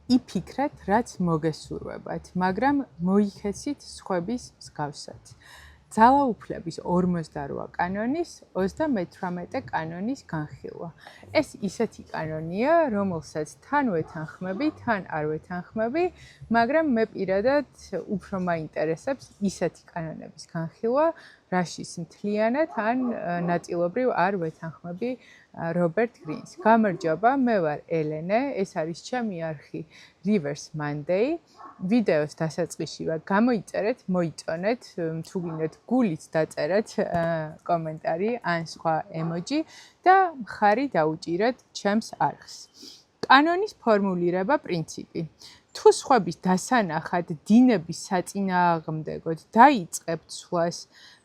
იფიქრეთ, რაც მოგესურვებათ, მაგრამ მოიქეცით სხვების მსგავსად. ძალაუფლების 48 კანონის 38 კანონის განხილვა. ეს ისეთი კანონია, რომელსაც თან ვეთანხმები, თან არ ვეთანხმები, მაგრამ მე პირადად უფრო მაინტერესებს ისეთი კანონების განხილვა, რაშიც მთლიანად ან ნაწილობრივ არ ვეთანხმები რობერტ გრინს. გამარჯობა, მე ვარ ელენე, ეს არის ჩემი არხი Reverse Monday. ვიდეოს დასაწყისში გამოიწერეთ, მოიწონეთ, თუ გინდათ გულით დაწერეთ კომენტარი ან სხვა ემოჯი და მხარი დაუჭირეთ ჩემს არხს. კანონის ფორმულირება პრინციპი. თუ სხვების დასანახად დინების საწინააღმდეგოდ დაიწყებთ ცვლას,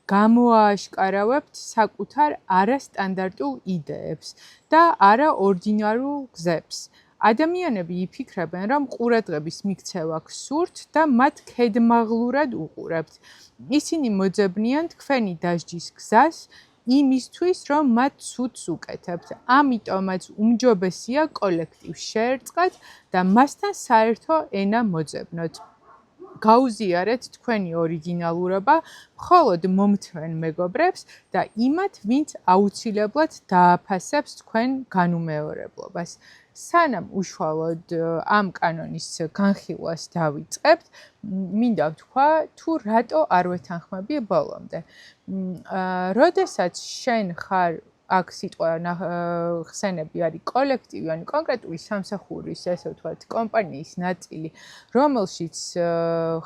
გამოააშკარავებთ საკუთარ არასტანდარტულ იდეებს და არაორდინარულ გზებს. ადამიანები იფიქრებენ, რომ ყურადღების მიქცევა გსურთ და მათ ქედმაღლურად უყურებთ. ისინი მოძებნიან თქვენი დასჯის გზას იმისთვის, რომ მათ ცუდს უკეთებთ. ამიტომაც უმჯობესია კოლექტივს შეერწყათ და მასთან საერთო ენა მოძებნოთ. გაუზიარეთ თქვენი ორიგინალურობა მხოლოდ მომთმენ მეგობრებს და იმათ, ვინც აუცილებლად დააფასებს თქვენ განუმეორებლობას. სანამ უშუალოდ ამ კანონის განხილვას დავიწყებთ, მინდა ვთქვა, თუ რატო არ ვეთანხმები ბოლომდე. როდესაც შენ ხარ აქ სიტყვა ხსენები არის კოლექტივი, ანუ კონკრეტული სამსახურის, ესე ვთქვათ, კომპანიის ნაწილი, რომელშიც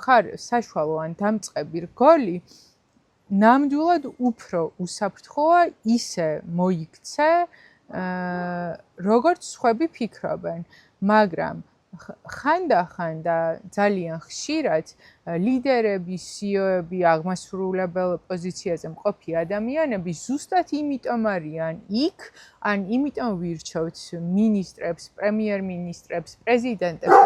ხარ საშუალო ან დამწყები რგოლი, ნამდვილად უფრო უსაფრთხოა ისე მოიქცე, როგორც სხვები ფიქრობენ, მაგრამ ხანდახან და ძალიან ხშირად ლიდერები, CEO-ები, აღმასრულებელ პოზიციაზე მყოფი ადამიანები ზუსტად იმიტომ არიან იქ, ან იმიტომ ვირჩევთ მინისტრებს, პრემიერ-მინისტრებს, პრეზიდენტებს,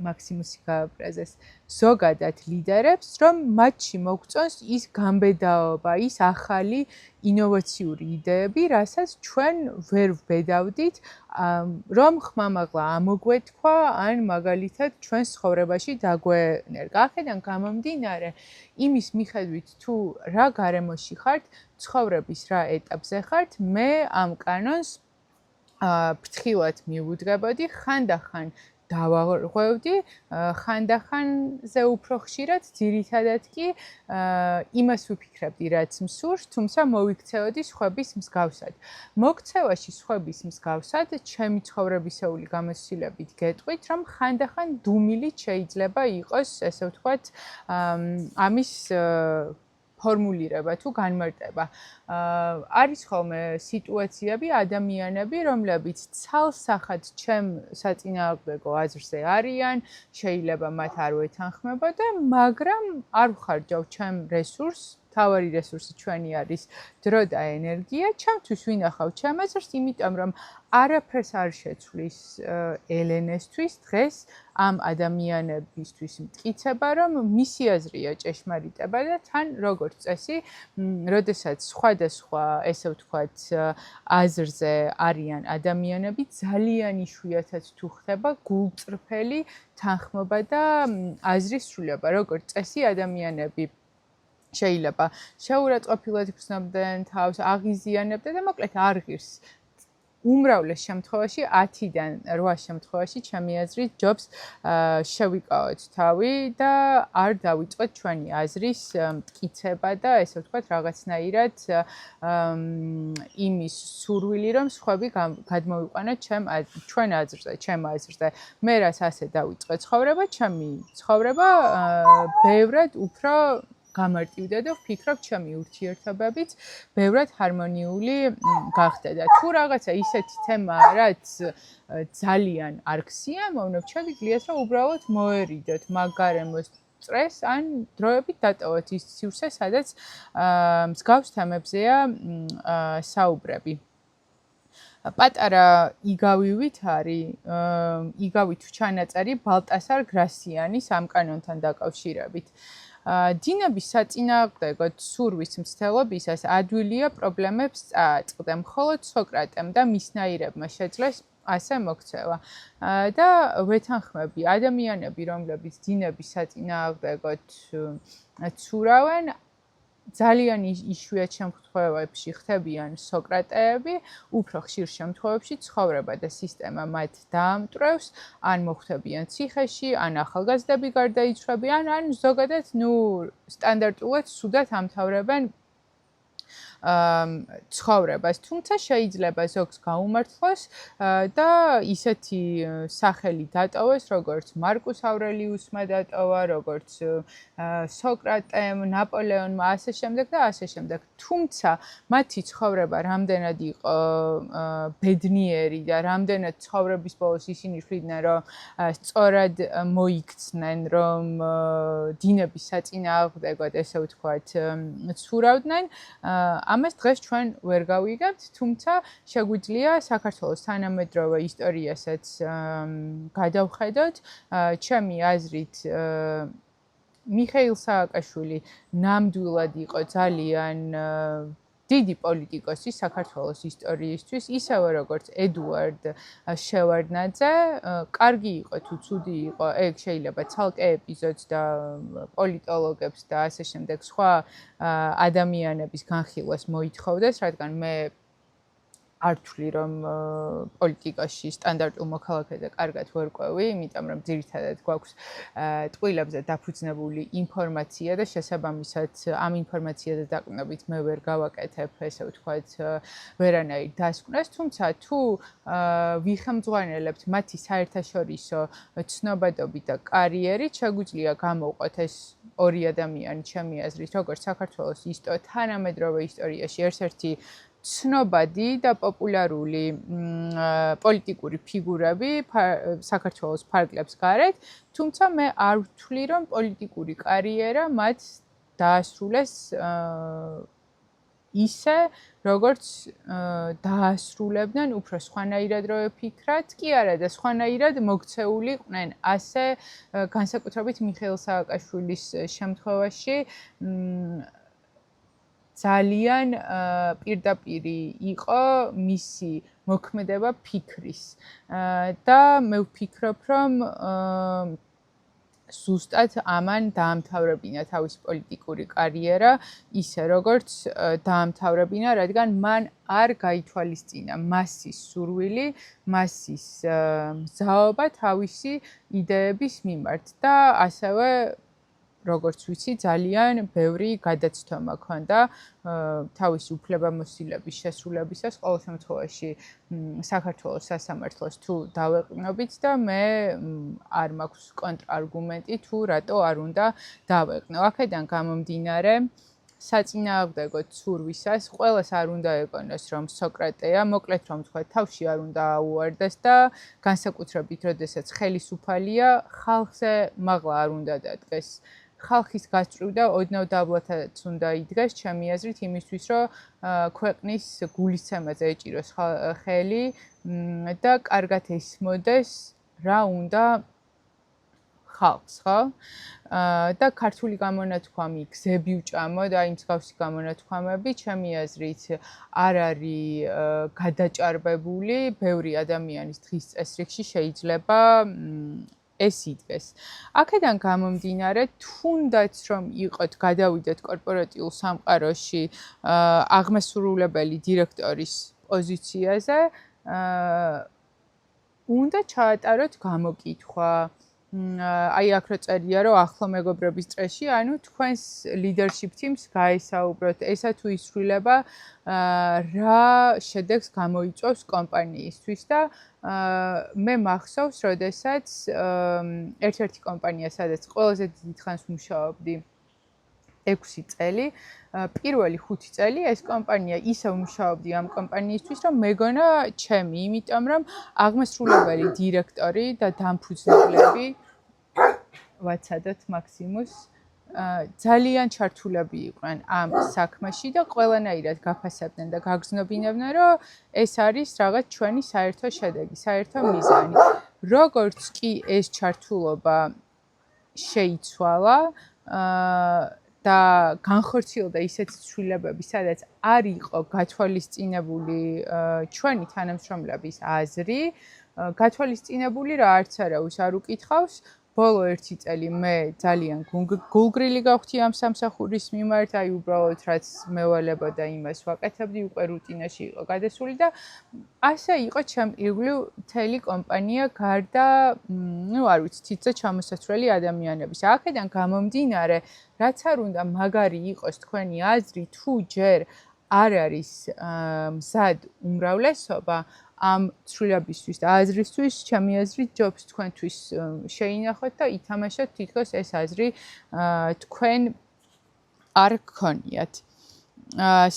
მაქსიმუსი გააბრაზეს, ზოგადად ლიდერებს, რომ მათში მოგწონს ის გამბედაობა, ის ახალი ინოვაციური იდეები, რასაც ჩვენ ვერ ვბედავდით, რომ ხმამაღლა ამოგვეთქვა, ან მაგალითად ჩვენს ცხოვრებაში დაგვენერგა. აქედან გამომდინარე, იმის მიხედვით თუ რა გარემოში ხართ, ცხოვრების რა ეტაპზე ხართ, მე ამ კანონს ფრთხილად მივუდგებოდი, ხანდახან დავაღვევდი, ხანდახანზე უფრო ხშირად, ძირითადად კი იმას ვიფიქრებდი, რაც მსურს, თუმცა მოვიქცეოდი სხვების მსგავსად. მოქცევაში სხვების მსგავსად, ჩემი ცხოვრებისეული გამოცდილებით გეტყვით, რომ ხანდახან დუმილით შეიძლება იყოს, ესე ვთქვათ, ამის ფორმულირება თუ განმარტება. არის ხოლმე სიტუაციები, ადამიანები, რომლებიც ცალსახად ჩემ საწინააღმდეგო აზრზე არიან, შეიძლება მათ არ ვეთანხმება და მაგრამ არ ვხარჯავ ჩემ რესურსს, თავარი რესურსი ჩვენი არის დრო და ენერგია, ჩემთვის ვინახავ ჩემ აზრს, იმიტომ რომ არაფერს არ შეცვლის ელენესთვის დღეს ამ ადამიანებისთვის მტკიცება, რომ მისი აზრია ჭეშმარიტება და თან როგორც წესი, როდესაც სხვადასხვა, ესე ვთქვათ, აზრზე არიან ადამიანები, ძალიან იშვიათად თუ ხდება გულწრფელი თანხმობა და აზრის სრულიობა, როგორც წესი ადამიანები შეიძლება შეურაცხყოფილად იგრძნობდნენ თავს, აღიზიანებდნენ და მოკლედ არ ღირს. უმრავლეს შემთხვევაში 10-დან 8 შემთხვევაში ჩემი აზრით ჯობს შევიკავოთ თავი და არ დავიწყოთ ჩვენი აზრის მტკიცება და ესე ვთქვათ რაღაცნაირად იმის სურვილი რომ სხვები გადმოვიყვანოთ ჩვენ აზრზე, ჩემ აზრზე. მე რას ასე დავიწყე ცხოვრება, ჩემი ცხოვრება ბევრად უფრო გამარტივდა და ვფიქრობ, ჩემი ურთიერთობებიც ბევრად ჰარმონიული გახდა და თუ რაღაცა ისეთი თემაა, რაც ძალიან არ გსიამოვნებთ, შეგიძლიათ რომ უბრალოდ მოერიდოთ მაგ გარემოს წრეს ან დროებით დატოვოთ ის სივრცე, სადაც მსგავს თემებზეა საუბრები. პატარა იგავივით არის, იგავით ჩანაწერი ბალტასარ გრასიანის ამ კანონთან დაკავშირებით. დინების საწინააღმდეგოდ სურვის მცდელობისას ადვილია პრობლემებს წააწყდა. მხოლოდ სოკრატემ და მისნაირებმა შეძლეს ასე მოქცევა. და ვეთანხმები ადამიანები, რომლებიც დინების საწინააღმდეგოდ ცურავენ, ძალიან იშვიათ შემთხვევებში ხდებიან სოკრატეები, უფრო ხშირ შემთხვევებში ცხოვრება და სისტემა მათ დაამტვრევს, ან მოხვდებიან ციხეში, ან ახალგაზრდები გარდაიცვალებიან, ან ზოგადად, სტანდარტულად სუდად ამთავრებენ ცხოვრებას, თუმცა შეიძლება ზოგს გაუმართლოს და ისეთი სახელი დატოვეს, როგორც მარკუს ავრელიუსმა დატოვა, როგორც სოკრატემ, ნაპოლეონმა, ასე შემდეგ და ასე შემდეგ. თუმცა მათი ცხოვრება რამდენად იყო ბედნიერი და რამდენად ცხოვრების ბოლოს ისინი შვიდნენ, რომ სწორად მოიქცნენ, რომ დინების საწინააღმდეგოდ, ესე ვთქვათ, ცურავდნენ. ამას დღეს ჩვენ ვერ გავიგებთ, თუმცა შეგვიძლია საქართველოს თანამედროვე ისტორიასაც გადავხედოთ. ჩემი აზრით, მიხეილ სააკაშვილი ნამდვილად იყო ძალიან დიდი პოლიტიკოსი საქართველოს ისტორიისთვის, ისევე როგორც ედუარდ შევარდნაძე, კარგი იყო თუ ცუდი იყო, ეგ შეიძლება ცალკე ეპიზოდს და პოლიტოლოგებს და ასე შემდეგ სხვა ადამიანების განხილვას მოითხოვდეს, რადგან მე არ ვთვლი, რომ პოლიტიკაში სტანდარტულ მოქალაქეზე კარგად ვერ ყვევი, იმიტომ რომ ძირითადად გვაქვს ტყუილებზე დაფუძნებული ინფორმაცია და შესაბამისად ამ ინფორმაციაზე დაყრდნობით მე ვერ გავაკეთებ, ესე ვთქვათ, ვერანაირ დასკვნას, თუმცა თუ ვიხელმძღვანელებთ მათი საერთაშორისო ცნობადობით და კარიერით, შეგვიძლია გამოვყოთ ეს ორი ადამიანი, ჩემი აზრით, როგორც საქართველოს თანამედროვე ისტორიაში ერთ-ერთი ცნობადი და პოპულარული პოლიტიკური ფიგურები საქართველოს ფარგლებს გარეთ, თუმცა მე არ ვთვლი, რომ პოლიტიკური კარიერა მათ დაასრულეს ისე, როგორც დაასრულებდნენ უფრო სხვანაირად რო ვფიქრათ, კი არა და სხვანაირად მოქცეული იყვნენ. ასე განსაკუთრებით მიხეილ სააკაშვილის შემთხვევაში ძალიან პირდაპირი იყო მისი მოქმედება ფიქრის და მე ვფიქრობ, რომ ზუსტად ამან დაამთავრებინა თავისი პოლიტიკური კარიერა ისე, როგორც დაამთავრებინა, რადგან მან არ გაითვალისწინა მასის სურვილი, მასის მზაობა თავისი იდეების მიმართ და ასევე როგორც ვიცი, ძალიან ბევრი გადაცდომა ჰქონდა თავისი უფლებამოსილების შესრულებისას, ყოველ შემთხვევაში საქართველოს სასამართლოს თუ დავეყრდნობით და მე არ მაქვს კონტრარგუმენტი თუ რატო არ უნდა დავეყრდნო. აქედან გამომდინარე, საწინააღმდეგო ცურვისას ყველას არ უნდა ეკონოს, რომ სოკრატეა, მოკლედ რომ თქვა, თავში არ უნდა აუვარდეს და განსაკუთრებით, როდესაც ხელისუფალია, ხალხზე მაღლა არ უნდა დადგეს. ხალხის გასწვრივ და ოდნავ დაბლათაც უნდა იდგეს, ჩემი აზრით, იმისთვის, რომ ქვეყნის გულისცემაზე ეჭიროს ხელი და კარგად ესმოდეს, რა უნდა ხალხს, ხო? და ქართული გამონათქვამი გზები ვჭამო და იმ მსგავსი გამონათქვამები, ჩემი აზრით, არ არის გადაჭარბებული, ბევრი ადამიანის დღის წესრიგში შეიძლება ეს იდგეს. აქედან გამომდინარე, თუნდაც რომ იყოთ გადავიდეთ კორპორატიულ სამყაროში აღმასრულებელი დირექტორის პოზიციაზე, უნდა ჩაატაროთ გამოკითხვა. აი აქ რო წერია, რომ ახლო მეგობრების წრეში, ანუ თქვენს leadership teams გაესაუბროთ, ესა თუ ისრულება, რა შედეგს გამოიწვევს კომპანიისთვის და მე მახსოვს, როდესაც ერთ-ერთი კომპანია, სადაც ყველაზე დიდ ხანს მუშაობდი 6 წელი, პირველი 5 წელი ეს კომპანია ისევ მუშაობდი ამ კომპანიისთვის, რომ მეგონა ჩემი, იმიტომ რომ აღმასრულებელი დირექტორი და დამფუძნებლები ვაცადოთ მაქსიმუს ძალიან ჩართულები იყვნენ ამ საქმეში და ყველანაირად გაფასებდნენ და გაგზნობინებდნენ, რომ ეს არის რაღაც ჩვენი საერთო შედეგი, საერთო მიზანი. როგორც კი ეს ჩართულობა შეიცვალა, და განხორციელდა ისეთი ცვლილებები, სადაც არ იყო გათვალისწინებული ჩვენი თანამშრომლების აზრი, გათვალისწინებული რა არც არავის არ უკითხავს. ბოლო 1 წელი მე ძალიან გულგრილი გავხდი ამ სამსახურის მიმართ, აი უბრალოდ რაც მევალებოდა იმას ვაკეთებდი, უკვე რუტინაში იყო გადასული და ასე იყო ჩემ ირგვლივ მთელი კომპანია გარდა, არ ვიცი, თითზე ჩამოსაცვლელი ადამიანების. აქედან გამომდინარე, რაც არ უნდა მაგარი იყოს თქვენი აზრი, თუ ჯერ არ არის მზად უმრავლესობა ამ ცვლილებისთვის და აზრისთვის, ჩემი აზრით, ჯობს თქვენთვის შეინახოთ და ითამაშოთ თითქოს ეს აზრი თქვენ არ გქონიათ.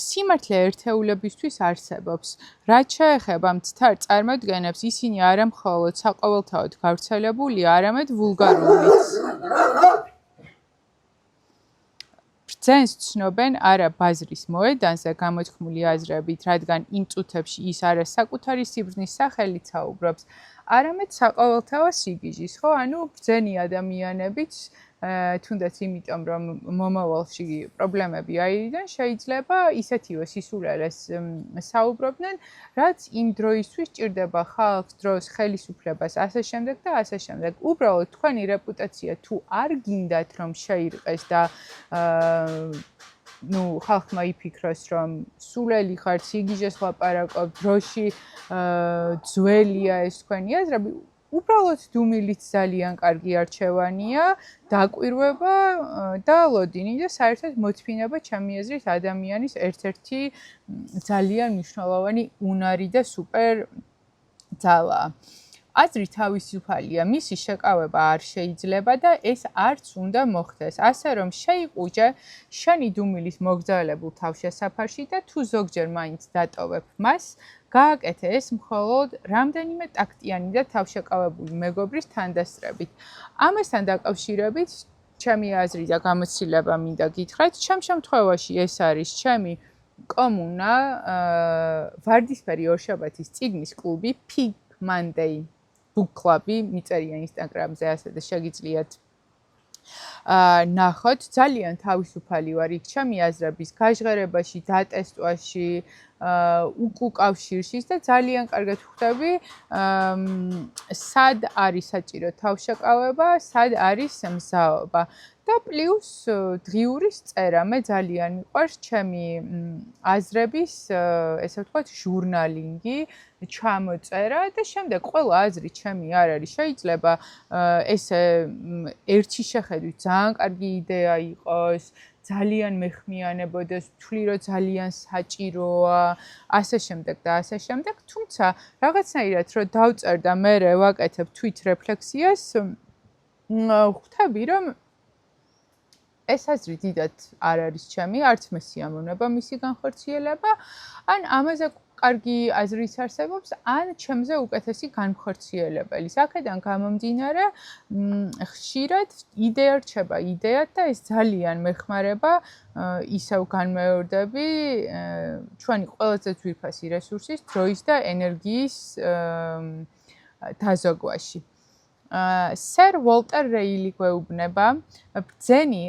სიმართლე ერთეულებისთვის არსებობს. რაც შეეხება მცდარ წარმოდგენებს, ისინი არა მხოლოდ საყოველთაოდ გავრცელებულია, არამედ ვულგარულიც. ბრძენს ცნობენ არა ბაზრის მოედანზე გამოთქმული აზრებით, რადგან იმ წუთებში ის არა საკუთარი სიბრძნის სახელით საუბრობს, არამედ საყოველთაო სიგიჟის, ხო? ანუ ბრძენი ადამიანებიც თუნდაც იმიტომ, რომ მომავალში პრობლემები აირიდან შეიძლება ისეთივე სისულელეს საუბრობდნენ, რაც იმ დროისთვის ჭირდება ხალხს, დროს, ხელისუფლებას, ასე შემდეგ და ასე შემდეგ. უბრალოდ თქვენი რეპუტაცია თუ არ გინდათ, რომ შეირყეს და ხალხმა იფიქროს, რომ სულელი ხართ, სიგიჟეს ვლაპარაკობ, დროში ძველია ეს თქვენი აზრები, უბრალოდ დუმილიც ძალიან კარგი არჩევანია, დაკვირვება და ლოდინი და საერთოდ მოთმინება ჩემი აზრით ადამიანის ერთ-ერთი ძალიან მნიშვნელოვანი უნარი და სუპერ ძალაა. აზრი თავისუფალია, მისი შეკავება არ შეიძლება და ეს არც უნდა მოხდეს. ასე რომ შეიყუჯე შენი დუმილის მოგზაურებულ თავშესაფარში და თუ ზოგჯერ მაინც დატოვებ მას, გააკეთე ეს მხოლოდ რამდენიმე ტაქტიანი და თავშეკავებული მეგობრის თანდასწრებით. ამასთან დაკავშირებით, ჩემი აზრი და გამოცდილება მინდა გითხრათ, ჩემ შემთხვევაში ეს არის ჩემი კომუნა, ვარდისფერი ორშაბათის წიგნის კლუბი, Pig Monday Book Club-ი, მიწერია Instagram-ზე, ასე და შეგიძლიათ ნახოთ, ძალიან თავისუფალი ვარ იქ ჩემი აზრების გაჟღერებაში, დატესტვაში, უკავშირში და ძალიან კარგად ხვდები, სად არის საჭირო თავშეკავება, სად არის მზაობა. და პლუს დღიურის წერა, მე ძალიან მიყვარს ჩემი აზრების, ესე ვთქვათ, ჟურნალინგი, ჩამოწერა და შემდეგ ყველა აზრი ჩემი არ არის. შეიძლება ესე ერთი შეხედვით ძალიან კარგი იდეა იყოს, ძალიან მეხმიანებოდეს, ვთვლი რომ ძალიან საჭიროა, ასე შემდეგ და ასე შემდეგ, თუმცა რაღაცნაირად რომ დავწერ და მე ვაკეთებ თვით რეფლექსიას, ხვდები რომ ეს აზრი დიდად არ არის ჩემი, არც მე სიამოვნება მისი განხორციელება, ან ამაზე კარგი აზრიც არსებობს, ან ჩემზე უკეთესი განხორციელებელი. აქედან გამომდინარე, ხშირად იდეა რჩება იდეად და ეს ძალიან მეხმარება ისევ განმეორდები ჩვენი ყველაზე ძვირფასი რესურსის, დროის და ენერგიის დაზოგვაში. სერ უოლტერ რეილი გვეუბნება, ბრძენი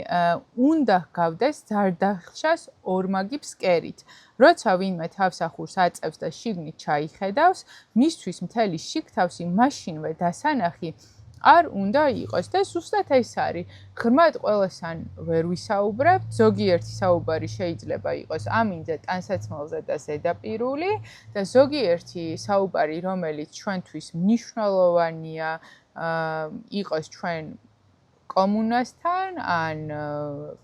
უნდა ჰგავდეს ზარდახშას ორმაგი ფსკერით. როცა ვინმე თავსახურს აწევს და შიგნით ჩაიხედავს, მისთვის მთელი შიგთავსი მაშინვე დასანახი არ უნდა იყოს და ზუსტად ეს არის. ღრმად ყველასთან ვერ ვისაუბრებთ, ზოგიერთი საუბარი შეიძლება იყოს ამინდზე, ტანსაცმელზე და ზედაპირული და ზოგიერთი საუბარი, რომელიც ჩვენთვის მნიშვნელოვანია, იყოს ჩვენ კომუნასთან, ან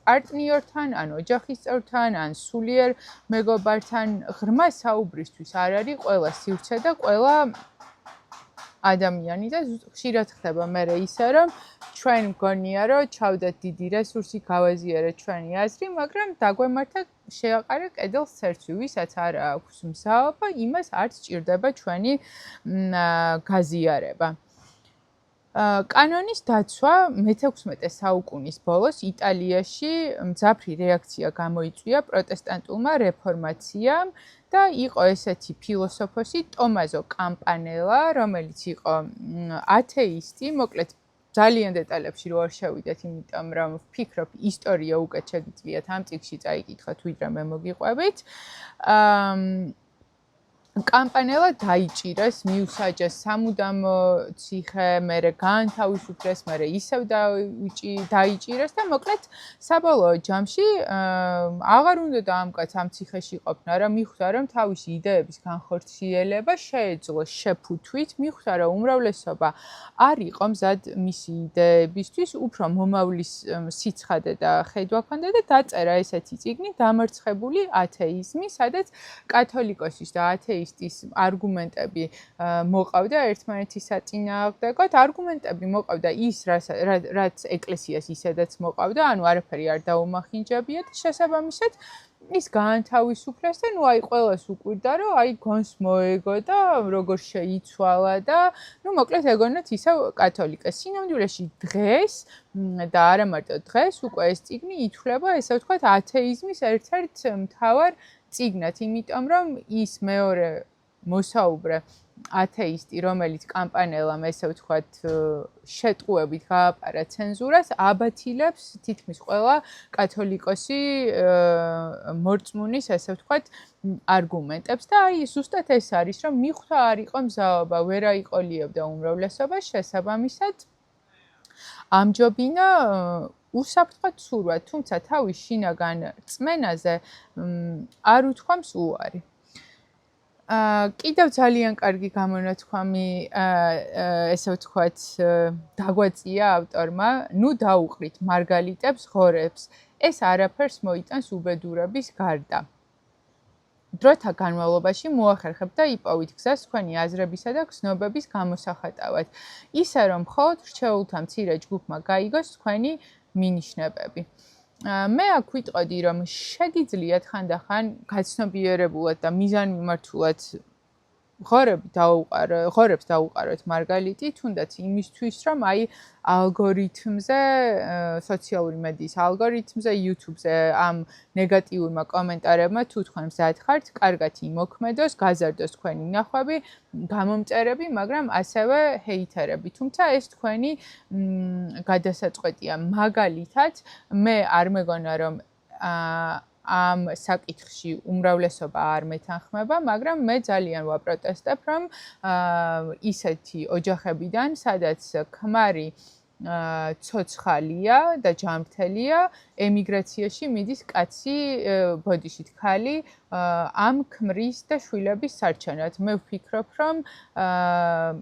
პარტნიორთან, ან ოჯახის წევრთან, ან სულიერ მეგობართან, ღრმა საუბრისთვის არ არის ყველა სივრცე და ყველა ადამიანი და ხშირად ხდება მე ისე, რომ ჩვენ მგონია, რომ ჩავდეთ დიდი რესურსი, გავაზიარეთ ჩვენი აზრი, მაგრამ დაგვემართა შეაყარე კედელს ცერცვი, ვისაც არ აქვს მზაობა, იმას არც ჭირდება ჩვენი გაზიარება. კანონის დაცვა მე-16 საუკუნის ბოლოს იტალიაში მძაფრი რეაქცია გამოიწვია პროტესტანტულმა რეფორმაციამ და იყო ესეთი ფილოსოფოსი ტომაზო კამპანელა, რომელიც იყო ათეისტი, მოკლედ ძალიან დეტალებში რო არ შევიდეთ, იმიტომ რომ ვფიქრობ, ისტორია უკეთ შეგიძლიათ ამ წიგნში წაიკითხოთ, ვიდრე მე მოგიყვებით. კამპანელა დაიჭირეს, მიუსაჯეს სამუდამო ციხე, მერე გაანთავისუფლეს, მერე ისევ დაიჭირეს და მოკლედ საბოლოო ჯამში აღარ უნდა ამ კაცს ამ ციხეში ყოფნა, რა მიხვდა რომ თავისი იდეების განხორციელება შეეძლო შეფუთვით, მიხვდა რომ უმრავლესობა არ იყო მზად მისი იდეებისთვის, უფრო მომავლის სიცხადე და ხედვა ჰქონდა და დაწერა ესეთი წიგნი დამარცხებული ათეიზმი, სადაც კათოლიკოსის და ათეიზმის არგუმენტები მოყავდა ერთმანეთის საწინააღმდეგოდ. არგუმენტები მოყავდა ის, რაც ეკლესიას ისედაც მოყავდა, ანუ არაფერი არ დაუმახინჯებია და შესაბამისად ის გაანთავისუფლეს და აი ყველას უკვირდა, რომ აი გონს მოეგო და როგორ შეიცვალა და მოკლედ ეგონათ ისევ კათოლიკე. სინამდვილეში დღეს და არა მარტო დღეს უკვე ეს წიგნი ითვლება, ესე ვთქვათ, ათეიზმის ერთ-ერთ მთავარ წიგნად, იმიტომ რომ ის მეორე მოსაუბრე ათეისტი, რომელიც კამპანელამ ესე ვთქვათ შეტყუებით გააპარა ცენზურას, აბათილებს თითქმის ყველა კათოლიკოსი მორწმუნის ესე ვთქვათ არგუმენტებს და აი ზუსტად ეს არის, რომ მიხვდა არ იყო მზაობა, ვერ აიყოლიებდა უმრავლესობა, შესაბამისად ამჯობინა უსაფრთხოდ ცურვა, თუმცა თავის შინაგან რწმენაზე არ უთქვამს უარი. კიდევ ძალიან კარგი გამონათქვამი, ესე ვთქვათ, დაგვაწია ავტორმა, ნუ დაუყრით მარგალიტებს ღორებს, ეს არაფერს მოიტანს უბედურების გარდა. დროთა განმავლობაში მოახერხებთ და იპოვით გზას თქვენი აზრებისა და გზნობების გამოსახატავად, ისე რომ მხოლოდ რჩეულთა მცირე ჯგუფმა გაიგოს თქვენი მინიშნებები. მე აქ ვიტყოდი, რომ შეგიძლიათ ხანდახან გაცნობიერებულად და მიზანმიმართულად ღორებს დაუყაროთ მარგალიტი, თუნდაც იმისთვის, რომ აი ალგორითმზე, სოციალური მედიის ალგორითმზე, YouTube-ზე ამ ნეგატიურმა კომენტარებმა თუ თქვენ მზად ხართ, კარგად იმოქმედოს, გაზარდოს თქვენი ნახვები, გამომწერები, მაგრამ ასევე ჰეითერები. თუმცა ეს თქვენი გადასაწყვეტია. მაგალითად, მე არ მეგონა, რომ ამ საკითხში უმრავლესობა არ მეთანხმება, მაგრამ მე ძალიან ვაპროტესტებ, რომ ისეთი ოჯახებიდან, სადაც ქმარი ცოცხალია და ჯანმრთელია, ემიგრაციაში მიდის კაცი, ბოდიშით ქალი, ამ ქმრის და შვილების სარჩენად. მე ვფიქრობ, რომ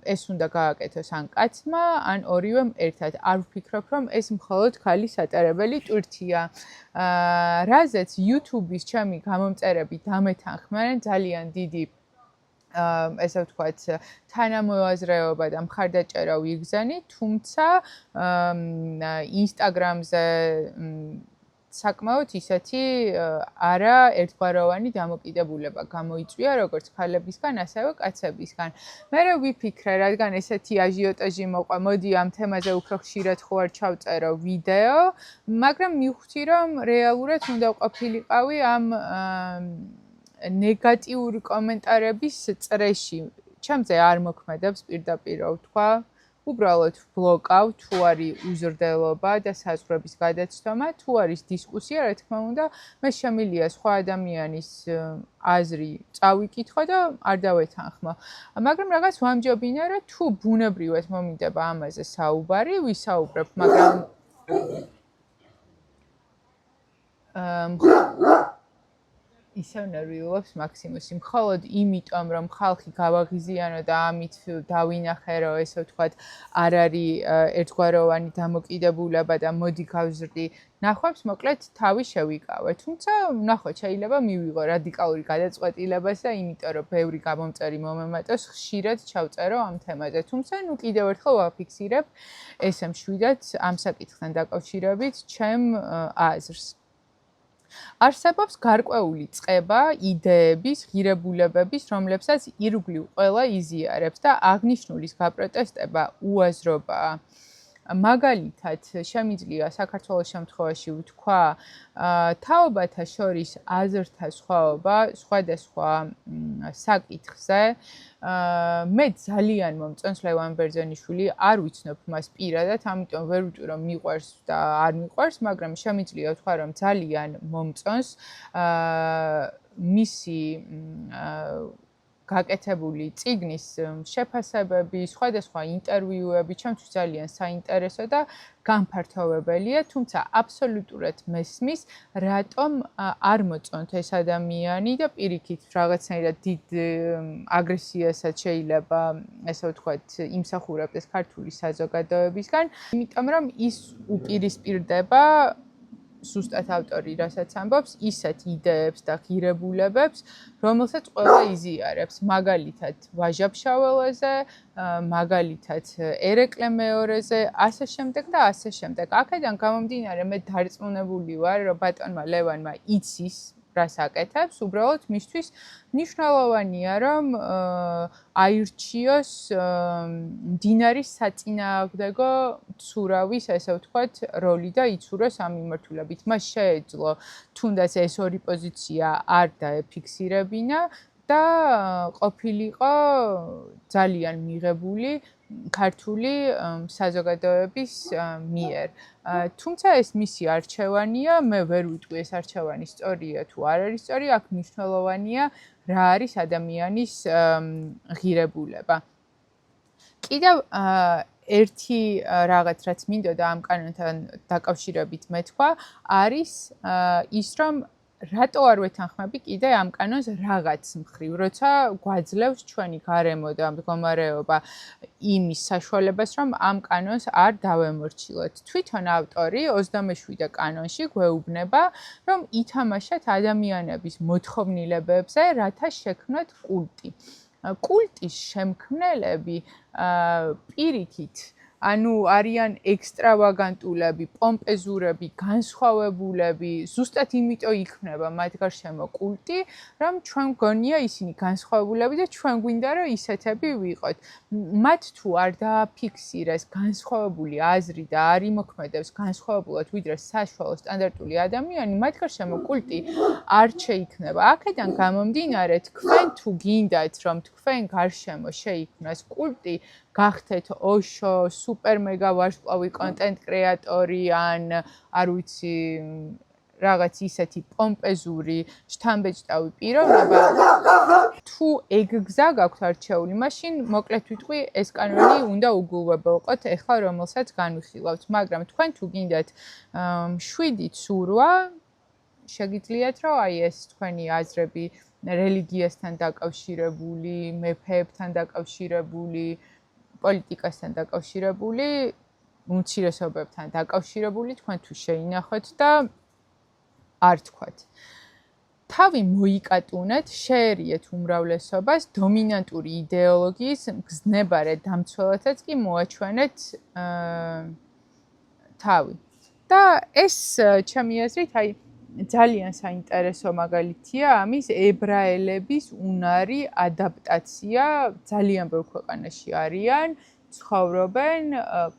ეს უნდა გააკეთოს ან კაცმა, ან ორივემ ერთად. არ ვფიქრობ, რომ ეს მხოლოდ ქალის ატარებელი ტვირთია. რაზეც YouTube-ის ჩემი გამომწერები დამეთანხმდნენ ძალიან დიდი ესე ვთქვათ, თანამოაზრეობა და მხარდაჭერა ვიგზანი, თუმცა Instagram-ზე საკმაოდ ისეთი არა ერთგვაროვანი დამოკიდებულება გამოიწვია, როგორც ქალებისგან, ასევე კაცებისგან. მე ვიფიქრე, რადგან ესეთი აჟიოტაჟი მოყვა, მოდი ამ თემაზე უფრო ხშირად ხო არ ჩავწერო ვიდეო, მაგრამ მივხვდი, რომ რეალურად უნდა ყოფილიყავი ამ ნეგატიური კომენტარების წრეში. ჩემზე არ მოქმედებს პირდაპირ ვთქვა, უბრალოდ ბლოკავ, თუ არის უზრდელობა და საზღვრების გადაცდომა, თუ არის დისკუსია, რა თქმა უნდა, მე შემიძლია სხვა ადამიანის აზრი წავიკითხო და არ დავეთანხმო. მაგრამ რაღაც ვამჯობინე, რომ თუ ბუნებრივად მომიდება ამაზე საუბარი, ვისაუბრებ, მაგრამ ისევ ნერვიულობს მაქსიმუსი. მხოლოდ იმიტომ, რომ ხალხი გავაღიზიანო და ამით დავინახე, რომ ესე ვთქვათ, არ არის ერთგვაროვანი დამოკიდებულება და მოდი გავზრდი ნახვებს, მოკლედ თავი შევიკავე. თუმცა, ნახოთ, შეიძლება მივიღო რადიკალური გადაწყვეტილებაც და იმიტომ, რომ ბევრი გამომწერი მომემატოს, ხშირად ჩავწერო ამ თემაზე. თუმცა, ნუ კიდევ ერთხელ ვაფიქსირებ ესე მშვიდად ამ საკითხთან დაკავშირებით ჩემ აზრს. არსებობს გარკვეული წყება, იდეების, ღირებულებების, რომლებსაც ირგვლივ ყველა იზიარებს და აღნიშნულის გაპროტესტება უაზრობაა. მაგალითად, შემიძლია საქართველოს შემთხვევაში ვთქვა, თაობათა შორის აზრთა სხვაობა სხვადასხვა საკითხზე. მე ძალიან მომწონს ლევან ბერძენიშვილი, არ ვიცნობ მას პირადად, ამიტომ ვერ ვიტყვი რომ მიყვარს და არ მიყვარს, მაგრამ შემიძლია ვთქვა რომ ძალიან მომწონს მისი გაკეთებული წიგნის შეფასებები, სხვადასხვა ინტერვიუები, ჩემთვის ძალიან საინტერესო და განფართოვებელია, თუმცა აბსოლუტურად მესმის, რატომ არ მოწონთ ეს ადამიანი და პირიქით რაღაცნაირად დიდ აგრესიასაც შეიძლება, ესე ვთქვათ, იმსახურებდეს ქართული საზოგადოებისგან, იმიტომ რომ ის უპირისპირდება ზუსტად ავტორი რასაც ამბობს, ისეთ იდეებს და ღირებულებებს, რომელსაც ყველა იზიარებს, მაგალითად ვაჟა-ფშაველაზე, მაგალითად ერეკლე მეორეზე, ასე შემდეგ და ასე შემდეგ. აქედან გამომდინარე მე დარწმუნებული ვარ, რომ ბატონმა ლევანმა იცის რას აკეთებს, უბრალოდ მისთვის მნიშვნელოვანია, რომ აირჩიოს მდინარის საწინააღმდეგო ცურავის, ესე ვთქვათ, როლი და იცუროს ამ მიმართულებით. მას შეეძლო თუნდაც ეს ორი პოზიცია არ დაეფიქსირებინა და ყოფილიყო ძალიან მიღებული ქართული საზოგადოების მიერ. თუმცა ეს მისი არჩევანია, მე ვერ ვიტყვი ეს არჩევანი სწორია თუ არ არის სწორი, აქ მნიშვნელოვანია რა არის ადამიანის ღირებულება. კიდევ ერთი რაღაც რაც მინდოდა ამ კანონთან დაკავშირებით მეთქვა, არის ის რომ რატო არ ვეთანხმები კიდე ამ კანონს რაღაც მხრივ, როცა გვაძლევს ჩვენი გარემო და მდგომარეობა იმის საშუალებას, რომ ამ კანონს არ დავემორჩილოთ. თვითონ ავტორი 27-და კანონში გვეუბნება, რომ ითამაშეთ ადამიანების მოთხოვნილებებზე, რათა შექმნათ კულტი. კულტის შემქმნელები პირიქით ანუ არიან ექსტრავაგანტულები, პომპეზურები, განსხვავებულები, ზუსტად იმიტომ იქმნება მათ გარშემო კულტი, რომ ჩვენ გონია ისინი განსხვავებულები და ჩვენ გვინდა რომ ისეთები ვიყოთ. მათ თუ არ დააფიქსირეს განსხვავებული აზრი და არ იმოქმედებს განსხვავებულად ვიდრე საშუალო სტანდარტული ადამიანი, მათ გარშემო კულტი არ შეიქმნება. აქედან გამომდინარე, თქვენ თუ გინდათ რომ თქვენ გარშემო შეიქმნას კულტი, გახდეთ ოშო, სუპერ მეგა ვარსკვლავი კონტენტ კრეატორი ან არ ვიცი რაღაც ისეთი პომპეზური შთამბეჭდავი პიროვნება თუ ეგ გზა გაქვთ არჩეული, მაშინ მოკლედ ვიტყვი ეს კანონი უნდა უგულვებელყოთ ეხლა რომელსაც განვიხილავთ, მაგრამ თქვენ თუ გინდათ შვიდი ცურვა შეგიძლიათ რომ აი ეს თქვენი აზრები რელიგიასთან დაკავშირებული, მეფეებთან დაკავშირებული პოლიტიკასთან დაკავშირებული, უმცირესობებთან დაკავშირებული თქვენ თუ შეინახოთ და არ თქვათ. თავი მოიკატუნეთ, შეერიეთ უმრავლესობას, დომინანტური იდეოლოგიის მგზნებარე დამცველათაც კი მოაჩვენეთ თავი. და ეს ჩემი აზრით, აი ძალიან საინტერესო მაგალითია ამის ებრაელების უნარი ადაპტაცია ძალიან ბევრ ქვეყანაში არიან, ცხოვრობენ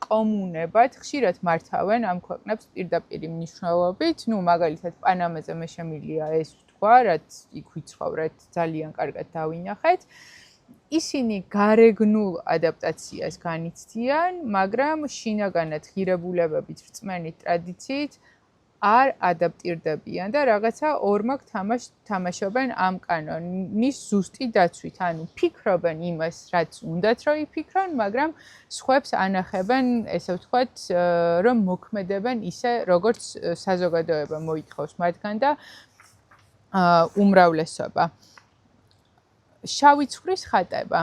კომუნებად, ხშირად მართავენ ამ ქვეყნებს პირდაპირი მნიშვნელობით, ну მაგალითად პანამაზე მე შემიძლია ეს ვთქვა, რაც იქ ვიცხოვრეთ, ძალიან კარგად დავინახეთ. ისინი გარეგნულ ადაპტაციას განიცდიან, მაგრამ შინაგანად ღირებულებებით, რწმენით ტრადიციით არ ადაპტირდებიან და რაღაცა ორმაგ თამაშობენ ამ კანონის ზუსტი დაცვით, ანუ ფიქრობენ იმას, რაც უნდათ რომ იფიქრონ, მაგრამ სხვებს ანახებენ, ესე ვთქვათ, რომ მოქმედებენ ისე, როგორც საზოგადოება მოითხოვს მათგან და უმრავლესობა. შავი ცხვრის ხატება.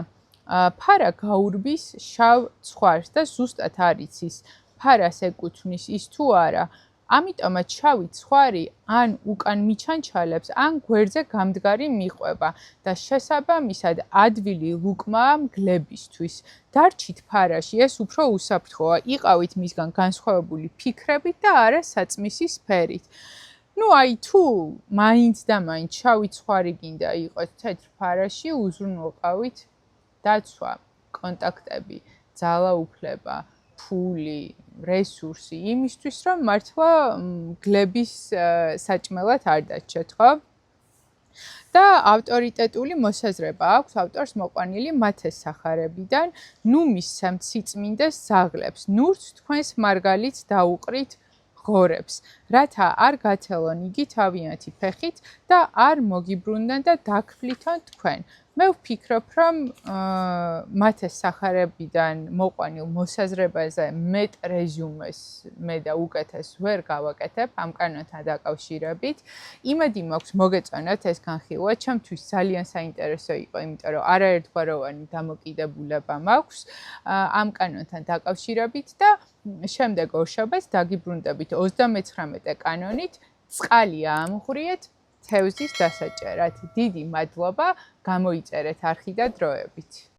ფარა გაურბის შავ ცხვარს და ზუსტად არ იცის, ფარას ეკუთვნის ის თუ არა. ამიტომაც შავი ცხვარი ან უკან მიჩანჩალებს, ან გვერდზე გამდგარი მიყვება და შესაბამისად ადვილი ლუკმაა მგლებისთვის. დარჩით ფარაში, ეს უფრო უსაფრთხოა, იყავით მისგან განსხვავებული ფიქრებით და არა საწმისი სფერით. ну აი თუ მაინც და მაინც შავი ცხვარი გინდა იყოს თეთრ ფარაში, უზრუნველყავით დაცვა, კონტაქტები, ძალაუფლება, ფული, რესურსი იმისთვის, რომ მართლა გლების საჭმელად არ დაჩეთ, ხო? და ავტორიტეტული მოსაზრება აქვს ავტორს მოყვანილი მათეს სახარებიდან, ნუ მისცემთ სიწმინდეს ზაღლებს, ნურც თქვენს მარგალით დაუყრით ღორებს, რათა არ გათელონ იგი თავიანთი ფეხით და არ მოგიბრუნდნენ და დაგფლითონ თქვენ. მე ვფიქრობ, რომ მათეს სახარებიდან მოყვანილ მოსაზრებაზე მეტ რეზუმეს მე და უკეთეს ვერ გავაკეთებ ამ კანონთან დაკავშირებით. იმედი მაქვს მოგეწონათ ეს განხილვა, ჩემთვის ძალიან საინტერესო იყო, იმიტომ რომ არაერთგვაროვანი დამოკიდებულება მაქვს ამ კანონთან დაკავშირებით და შემდეგ ორშაბათს დაგიბრუნდებით 39 კანონით, წყალი აამღვრიეთ თევზის დასაჭერად. დიდი მადლობა, გამოიწერეთ არხი და დროებით.